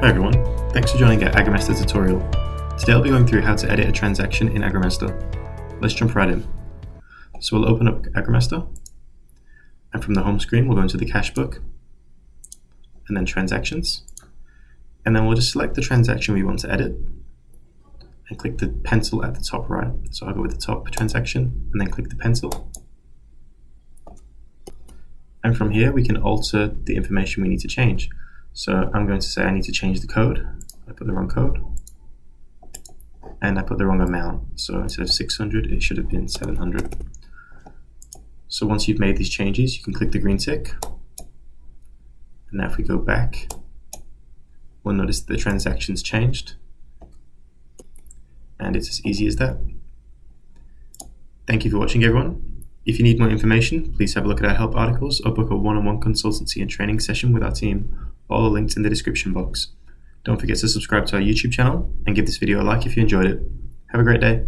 Hi everyone, thanks for joining our Agrimaster tutorial. Today I'll be going through how to edit a transaction in Agrimaster. Let's jump right in. So we'll open up Agrimaster, and from the home screen we'll go into the cash book, and then transactions, and then we'll just select the transaction we want to edit, and click the pencil at the top right. So I'll go with the top transaction, and then click the pencil. And from here we can alter the information we need to change. So I'm going to say I need to change the code. I put the wrong code. And I put the wrong amount. So instead of 600, it should have been 700. So once you've made these changes, you can click the green tick. And now if we go back, we'll notice that the transaction's changed. And it's as easy as that. Thank you for watching, everyone. If you need more information, please have a look at our help articles or book a one-on-one consultancy and training session with our team. All are linked in the description box. Don't forget to subscribe to our YouTube channel and give this video a like if you enjoyed it. Have a great day.